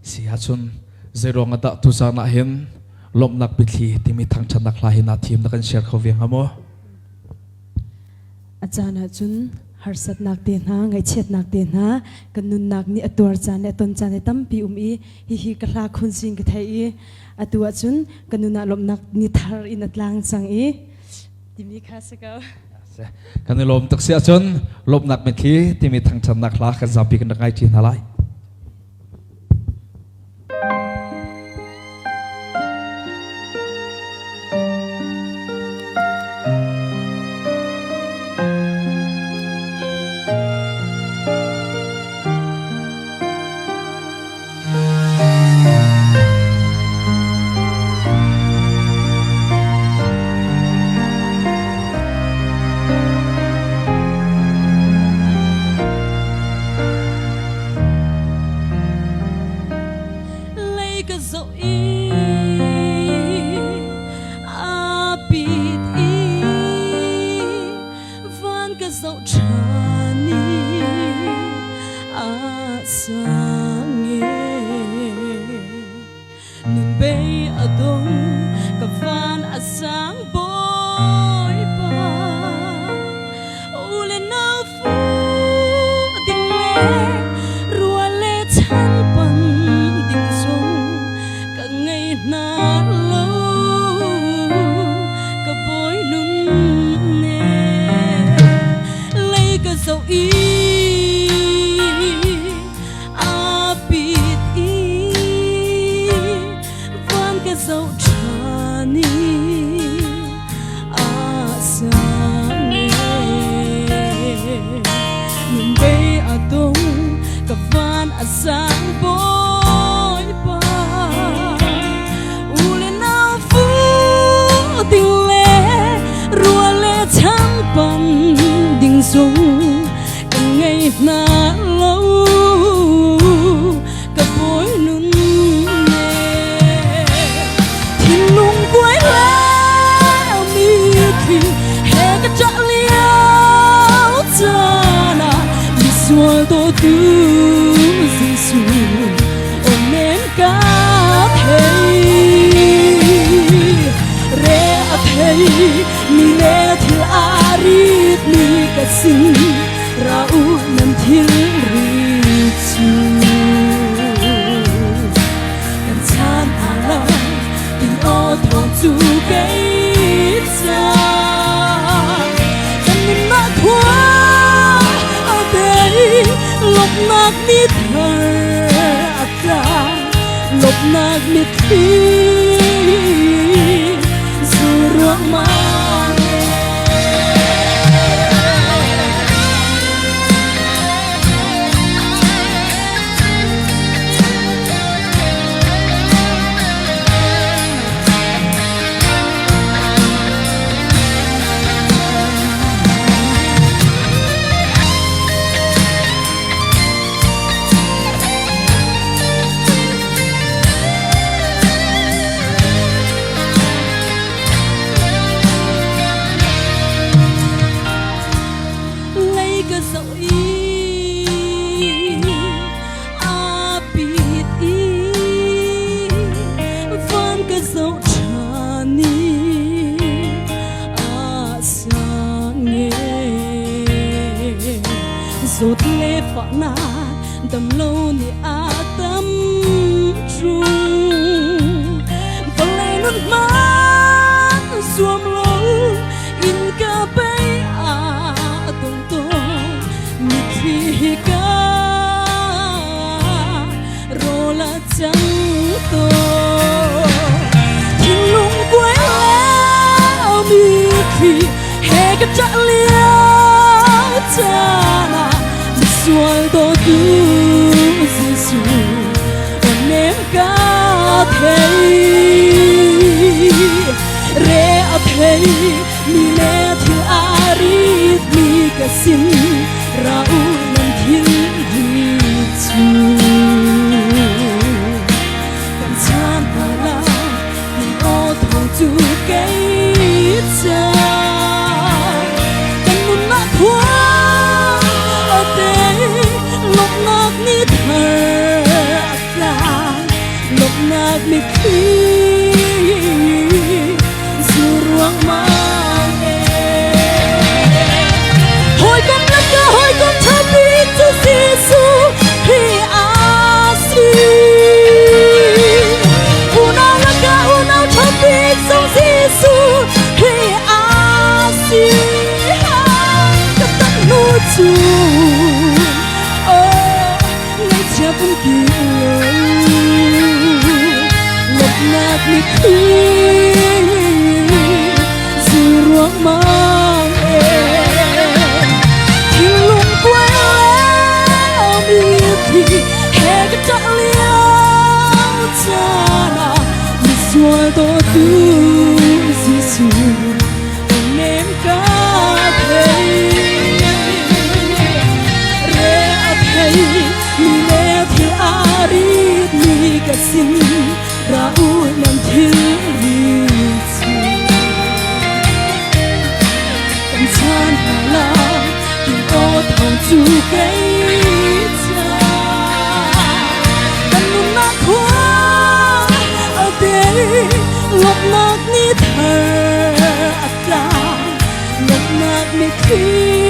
si hachun zero nga da tu sana hin lom nak bithi timi thang chan nak lahi na thim na kan share khovi hamo achana chun harsat nak te na ngai chet nak te na kanun nak ni atur chan ne ton chan ne tampi hi kra khun sing ka thai atua chun kanuna lom nak ni thar in atlang chang timi kha saka kan lom tak sia chun lom nak bithi timi thang chan nak la ka zapi kan ngai chin halai Hãy subscribe mi khi dù ruộng mang hồi con lắc ca hồi con thắp đi cho Giêsu khi asi unao lắc ca unao thắp đi cho Giêsu khi asi các tận nụ chu ngày cha cũng kêu lật nát mi khi dù ruộng mang thì lung quay leo mi thì hè cái trọn liao cha na mi xua tô tu Giêsu em cả thấy re thấy mi le thì arit mi cả xin ra u nam thiên chan hà la kim ô thong chu cây cha cần nun na khoa ở đây lộc nát ni thơ ata lộc nát mi khi